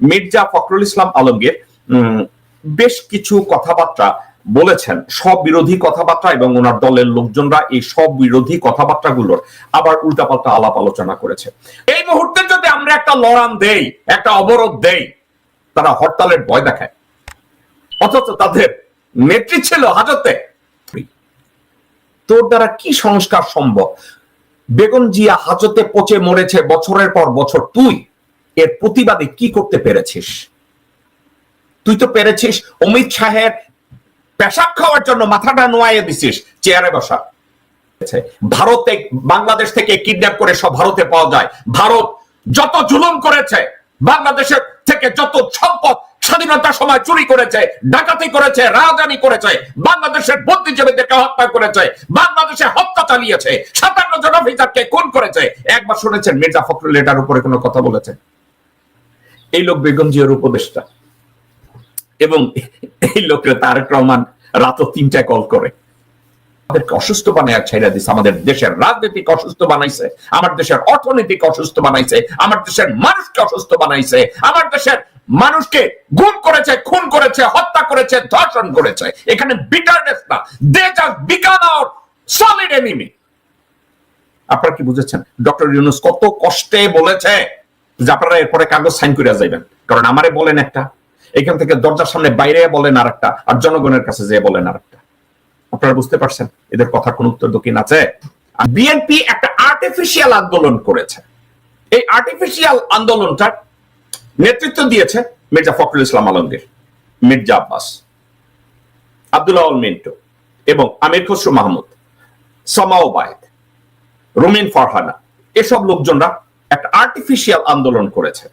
মির্জা ফখরুল ইসলাম আলমগীর বেশ কিছু কথাবার্তা বলেছেন, সব বিরোধী কথাবার্তা, এবং ওনার দলের লোকজনরা এই সব বিরোধী কথাবার্তাগুলোর আবার উল্টাপাল্টা আলাপ আলোচনা করেছে। এই মুহূর্তে যদি আমরা একটা লড়ান দেই, একটা অবরোধ দেই, তারা হরতালের ভয় দেখায়, অথচ তাদের নেত্রী ছিল হাজতে। তোর দ্বারা কি সংস্কার সম্ভব? বেগম জিয়া হাজতে পচে মরেছে বছরের পর বছর, তুই এর প্রতিবাদে কি করতে পেরেছিস? তুই তো পেরেছিস অমিত শাহের পেশাব খাওয়ার জন্য মাথাটা নোয়াইয়ে দিছিস, চেয়ারে বসা। ভারতে বাংলাদেশ থেকে কিডন্যাপ করে সব ভারতে পাওয়া যায়। ভারত যত জুলুম করেছে, বাংলাদেশের থেকে যত সম্পদ স্বাধীনতার সময় চুরি করেছে, ডাকাতি করেছে, রাজধানী করেছে, বাংলাদেশের বুদ্ধিজীবীদেরকে হত্যা করেছে, বাংলাদেশে হত্যা চালিয়েছে, 57 জন অফিসারকে খুন করেছে। একবার শুনেছেন মির্জা ফখরুল এটার উপরে কোনো কথা বলেছে? এই লোক বেগম জিয়ার উপদেষ্টা, এবং এই লোকরে তারেক রহমান রাত 3টায় কল করে আমাদেরকে অসুস্থ বানায় ছেড়ে দিচ্ছে। আমাদের দেশের রাজনীতিক অসুস্থ বানাইছে, আমার দেশের অর্থনীতিক অসুস্থ বানাইছে, আমার দেশের মানুষকে অসুস্থ বানাইছে, আমার দেশের মানুষকে গুম করেছে, খুন করেছে, হত্যা করেছে, ধর্ষণ করেছে। এখানে বিটারনেস না, they just become our solid enemy. আপনারা কি বুঝেছেন? ডক্টর ইউনূস কত কষ্টে বলেছে যে আপনারা এরপরে কাগজ সাইন করে যাইবেন, কারণ আমারে বলেন একটা, এখান থেকে দরজার সামনে বাইরে বলেন আরেকটা, আর জনগণের কাছে যেয়ে বলেন আরেকটা। আপনারা বুঝতে পারছেন এদের কথা কোন উত্তর দক্ষিণ আছে? বিএনপি একটা আর্টিফিশিয়াল আন্দোলন করেছে। এই আর্টিফিশিয়াল আন্দোলনটার নেতৃত্ব দিয়েছে মির্জা ফখরুল ইসলাম আলমগীর, মির্জা আব্বাস, আব্দুল্লাহ আল মিন্টু এবং আমির খসরু মাহমুদ, সামাও বায়েদ, রুমিন ফারহানা, এসব লোকজনরা একটা আর্টিফিশিয়াল আন্দোলন করেছে,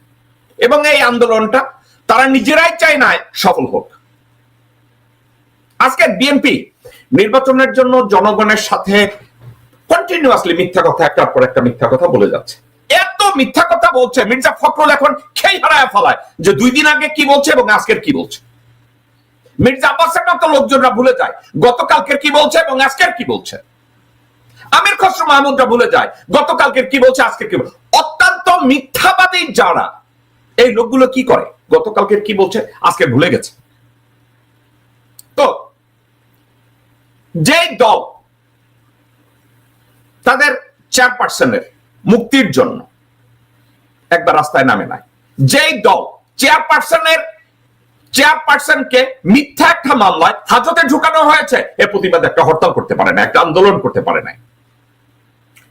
এবং এই আন্দোলনটা তারা নিজেরাই চায় না সফল হোক। আজকে বিএনপি নির্বাচনের জন্য জনগণের সাথে কন্টিনিউয়াসলি মিথ্যা কথা, একটার পর একটা মিথ্যা কথা বলে যাচ্ছে। এত মিথ্যা কথা বলছে মির্জা ফখরুল এখন খেই হারায় ফেলায় যে 2 দিন আগে কি বলছে এবং আজকের কি বলছে। মির্জা আব্বাসের মতো লোকজনরা ভুলে যায় গতকালকের কি বলছে এবং আজকের কি বলছে। আমির খসরু মাহমুদরা ভুলে যায় গতকালকের কি বলছে, আজকের কি বলছে। অত্যন্ত মিথ্যাবাদী যারা, এই লোকগুলো কি করে, গতকালকের কি বলছে আজকে ভুলে গেছে। তো যে দল তাদের চেয়ারপারসনের মুক্তির জন্য একবার রাস্তায় নামে নাই, যেই দল চেয়ারপারসনকে মিথ্যা একটা মামলায় হাজতে ঢুকানো হয়েছে, এর প্রতিবাদে একটা হরতাল করতে পারে না, একটা আন্দোলন করতে পারে না,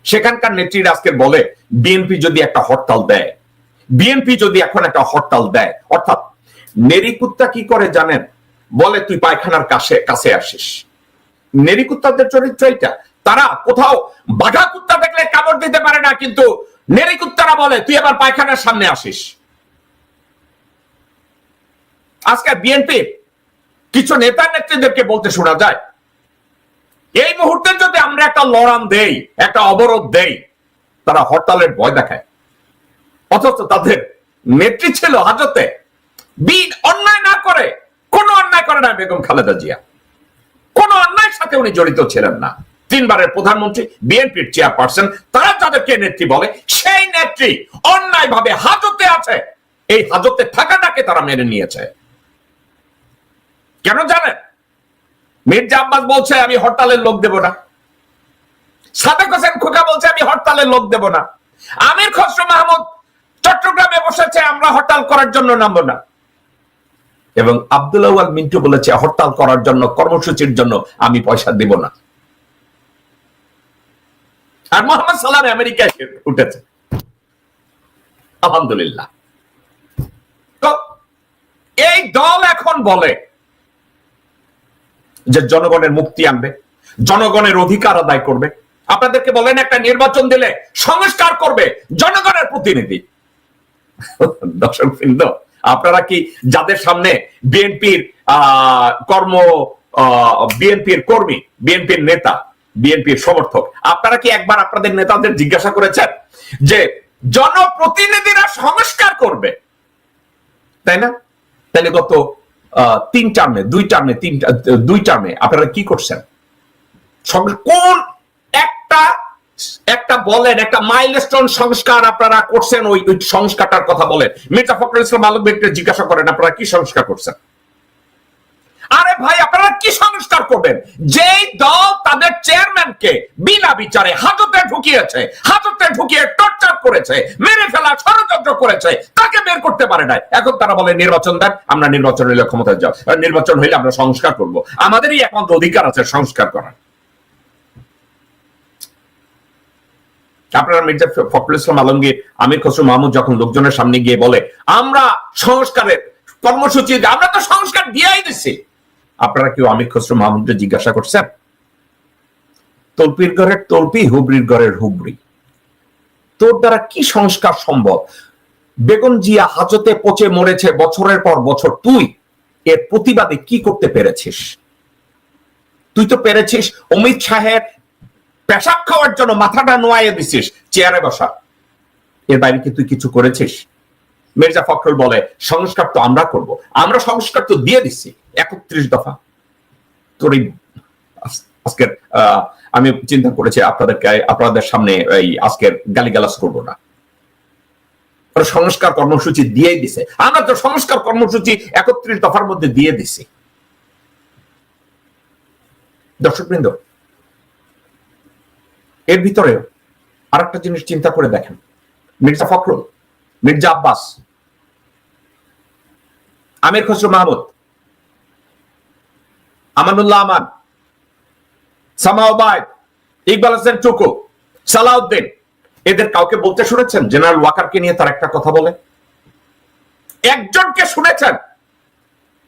সেখানকার নেত্রীরা আজকে বলে বিএনপি যদি একটা হরতাল দেয়, বিএনপি যদি এখন একটা হরতাল দেয়, অর্থাৎ নেরিকুত্তা কি করে জানেন, বলে তুই পায়খানার কাছে আসিস। নেরিকুত্তাদের চরিত্র এটা, তারা কোথাও বাঘা কুত্তা দেখলে কামড় দিতে পারে না, কিন্তু নেরিকুত্তারা বলে তুই আবার পায়খানার সামনে আসিস। আজকে বিএনপি কিছু নেতা নেত্রীদেরকে বলতে শোনা যায়, এই মুহূর্তে যদি আমরা একটা লড়ান দেই, একটা অবরোধ দেই, তারা হরতালের ভয় দেখায়, অথচ তাদের নেত্রী ছিল হাজতে। অন্যায় না করে, কোন অন্যায় করে না বেগম খালেদা জিয়া, কোন অন্যায়ের সাথে উনি জড়িত ছিলেন না। 3 বারের প্রধানমন্ত্রী, বিএনপির চেয়ারপারসন, তারা যাদেরকে নেত্রী বলে, সেই নেত্রী অন্যায় ভাবে হাজতে আছে। এই হাজতে থাকাটাকে তারা মেনে নিয়েছে। কেন জানেন? মির্জা আব্বাস বলছে আমি হরতালের লোক দেব না, সাদেক হোসেন খোকা বলছে আমি হরতালের লোক দেব না, আমির খসরু মাহমুদ চট্টগ্রামে বসেছে আমরা হরতাল করার জন্য নামবো না, এবং আব্দুল্লাহ আল মিন্টু বলেছে হরতাল করার জন্য, কর্মসূচির জন্য আমি পয়সা দেব না। আর মোহাম্মদ সালাম আমেরিকায় উঠেছে, আলহামদুলিল্লাহ। তো এই দল এখন বলে যে জনগণের মুক্তি আনবে, জনগণের অধিকার আদায় করবে। আপনাদেরকে বলেন একটা নির্বাচন দিলে সংস্কার করবে, জনগণের প্রতিনিধি। দর্শকবৃন্দ, আপনারা কি যাদের সামনে বিএনপির বিএনপির কর্মী, বিএনপির নেতা, বিএনপির সমর্থক, আপনারা কি একবার আপনাদের নেতাদের জিজ্ঞাসা করেছেন যে জনপ্রতিনিধিরা সংস্কার করবে, তাই না? তাহলে গত 2 টার্মে আপনারা কি করছেন? কোন একটা একটা বলেন, একটা মাইলস্টোন সংস্কার আপনারা করছেন, ওই সংস্কারটার কথা বলেন। মির্জা ফখরুল ইসলাম আলমগীরকে জিজ্ঞাসা করেন আপনারা কি সংস্কার করছেন। আরে ভাই আপনারা কি সংস্কার করবেন? যেই দল তাদের চেয়ারম্যানকে বিনা বিচারে হাজতে ঢুকিয়ে টর্চার করেছে, মেরে ফেলা ষড়যন্ত্র করেছে, তাকে বের করতে পারে নাই। এখন তারা বলে নির্বাচন দেন, আমরা নির্বাচন হইলে ক্ষমতায় যাও, নির্বাচন হইলে আমরা সংস্কার করব। আমাদেরই একমাত্র অধিকার আছে সংস্কার করার। আপনারা মির্জা ফখরুল ইসলাম আলমগীর, আমির খসরু মাহমুদ যখন লোকজনের সামনে গিয়ে বলে আমরা সংস্কারের কর্মসূচি, আমরা তো সংস্কার দিয়েই দিচ্ছি, আপনারা কেউ আমির খসরু মাহমুদকে জিজ্ঞাসা করছেন? তলপির ঘরের তলপি, হুবরির ঘরের হুবরি, তোর দ্বারা কি সংস্কার সম্ভব? বেগম জিয়া হাজতে পচে মরেছে বছরের পর বছর, তুই এর প্রতিবাদে কি করতে পেরেছিস? তুই তো পেরেছিস অমিত শাহের পেশাব খাওয়ার জন্য মাথাটা নোয়াইয়ে দিছিস, চেয়ারে বসা। এর বাইরে কি তুই কিছু করেছিস? মির্জা ফখরুল বলে সংস্কার তো আমরা করব, আমরা সংস্কার তো দিয়ে দিচ্ছি 31 দফা। তোর আজকের আমি চিন্তা করেছি আপনাদের সামনে এই আজকের গালিগালাজ করব না। সংস্কার কর্মসূচি দিয়েই দিছে, আমরা তো সংস্কার কর্মসূচি 31 দফার মধ্যে দিয়ে দিছি। দর্শকবৃন্দ, এর ভিতরে আরেকটা জিনিস চিন্তা করে দেখেন। মির্জা ফখরুল, মির্জা আব্বাস, আমির খসরু মাহমুদ, আমানুল্লাহ আমান, সামাউবাইদ, ইকবাল হোসেন টুকু, সালাউদ্দিন, এদের কাউকে বলতে শুনেছেন জেনারেল ওয়াকারকে নিয়ে তার একটা কথা বলে? একজনকে শুনেছেন?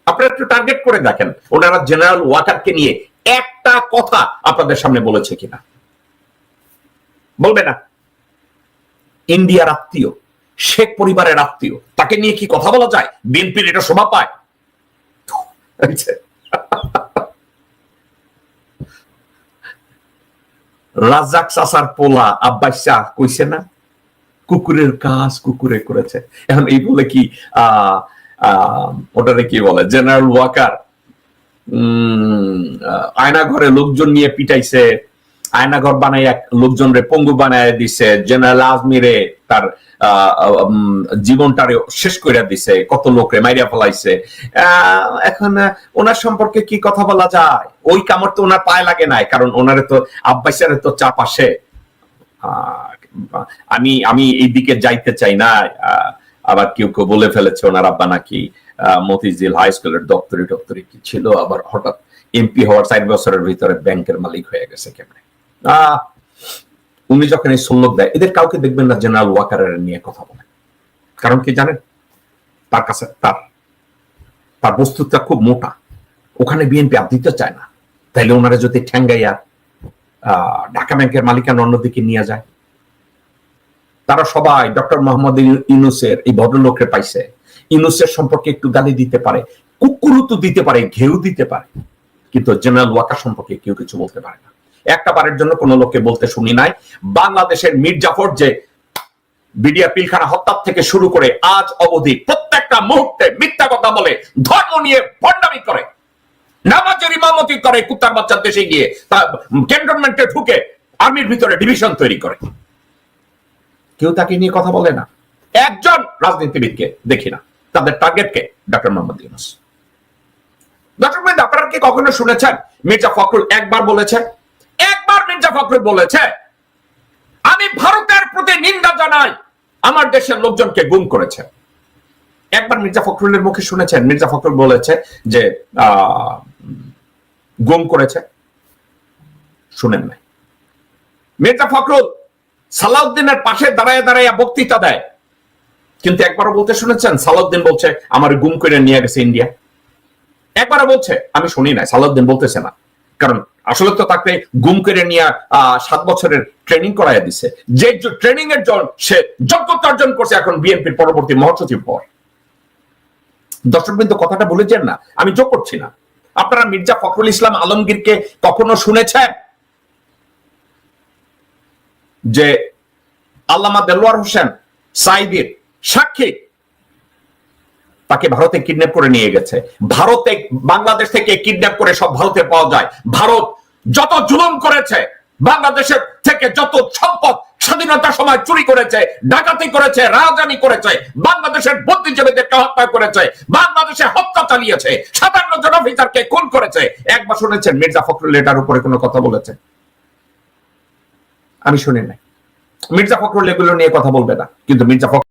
আপনারা একটু টার্গেট করে দেখেন ওনারা জেনারেল ওয়াকারকে নিয়ে একটা কথা আপনাদের সামনে বলেছে কিনা। বলবে না? ইন্ডিয়ার আত্মীয়, শেখ পরিবারের আত্মীয়, তাকে নিয়ে কি কথা বলা যায়? বিএনপির এটা শোভা পায়? রাজাক চাচার পোলা আব্বাস শাহ কইছে না, কুকুরের কাজ কুকুরে করেছে। এখন এই বলে কি ওটারে কি বলে, জেনারেল ওয়াকার আয়না ঘরে লোকজন নিয়ে পিটাইছে, আয়নাঘর বানাই লোকজন রে পঙ্গু বানায় দিছে, জেনারেল আজমিরে তার জীবনটারে শেষ করে দিছে, কত লোকরে মাইরিয়া ফেলাইছে। এখন ওনার সম্পর্কে কি কথা বলা যায়? ওই কামড় তো ওনার পায়ে লাগে নাই, কারণ ওনারে তো আব্বাসের তো চাপ আসে। আমি এই দিকে যাইতে চাই না। আবার কেউ কেউ বলে ফেলেছে ওনার আব্বা নাকি মতিঝিল হাই স্কুলের দপ্তরি কি ছিল, আবার হঠাৎ এমপি হওয়ার 4 বছরের ভিতরে ব্যাংকের মালিক হয়ে গেছে কেমনে। উনি যখন এই সুল্লক দেয়, এদের কাউকে দেখবেন না জেনারেল ওয়াকারের নিয়ে কথা বলে। কারণ কি জানেন? তার কাছে তার বস্তুটা খুব মোটা, ওখানে বিএনপি আর দিতে চায় না। তাইলে ওনারা যদি ঠ্যাঙ্গাইয়া ঢাকা ব্যাংকের মালিকানা অন্যদিকে নিয়ে যায়, তারা সবাই ডক্টর মোহাম্মদ ইউনূসের এই ভদ্রলোককে পাইছে। ইউনূসের সম্পর্কে একটু গালি দিতে পারে, কুকুরু তো দিতে পারে, ঘেউ দিতে পারে, কিন্তু জেনারেল ওয়াকার সম্পর্কে কেউ কিছু বলতে পারে না। একটা বারের জন্য কোন লোককে বলতে শুনি নাই। বাংলাদেশের মীর জাফর যে বিডিআর পিলখানা হত্যা থেকে শুরু করে আজ অবধি প্রত্যেকটা মুহূর্তে মিথ্যা কথা বলে, ধর্ম নিয়ে ভণ্ডামি করে, নামাজের ইমামতি করে, কুত্তার বাচ্চার দেশে গিয়ে ক্যান্টনমেন্টে ঢুকে আর্মির ভিতরে ডিভিশন তৈরি করে, কেউ তাকে নিয়ে কথা বলে না। একজন রাজনীতিবিদকে দেখি না। তাদের টার্গেট কে? ডক্টর মোহাম্মদ ইউনূস। ডক্টর মোহাম্মদ, আপনারা কি কখনো শুনেছেন মির্জা ফখরুল একবার বলেছে, মির্জা ফখরুল বলেছে আমি ভারতের প্রতি নিন্দা জানাই, আমার দেশের লোকজনকে গুম করেছে? একবার মির্জা ফখরুলের মুখে শুনেছেন মির্জা ফখরুল বলেছে যে গুম করেছে? শুনেন নাই। মির্জা ফখরুল সালাউদ্দিনের পাশে দাঁড়ায় দাঁড়ায় বক্তৃতা দেয়, কিন্তু একবারও বলতে শুনেছেন সালাউদ্দিন বলছে আমার গুম করে নিয়ে গেছে ইন্ডিয়া? একবারও বলছে? আমি শুনি নাই। সালাউদ্দিন বলতেছে না, কারণ আসলে তো তাকে গুম করে নিয়ে 7 বছরের ট্রেনিং করাইয়া দিছে, যে ট্রেনিং এর জন্য সে যোগ্যতা অর্জন করছে এখন বিএনপির পরবর্তী মহাসচিব হওয়ার। দর্শকবৃন্দ, কথাটা ভুলেছেন না, আমি যোগ করছি না। আপনারা মির্জা ফখরুল ইসলাম আলমগীরকে কখনো শুনেছেন যে আল্লামা দেলোয়ার হোসেন সাইদির সাক্ষী তাকে ভারতে কিডন্যাপ করে নিয়ে গেছে? ভারতে বাংলাদেশ থেকে কিডন্যাপ করে সব ভারতে পাওয়া যায়। ভারত যত জুলুম করেছে বাংলাদেশের থেকে যত সম্পদ স্বাধীনতার সময় চুরি করেছে, ডাকাতি করেছে, রাজধানী করেছে, বাংলাদেশের বুদ্ধিজীবীদেরকে হত্যা করেছে, বাংলাদেশে হত্যা চালিয়েছে, 57 জন অফিসারকে খুন করেছে। একবার শুনেছেন মির্জা ফখরুল এটার উপরে কোনো কথা বলেছে? আমি শুনি নাই। মির্জা ফখরুল এগুলো নিয়ে কথা বলবে না, কিন্তু মির্জা ফখরুল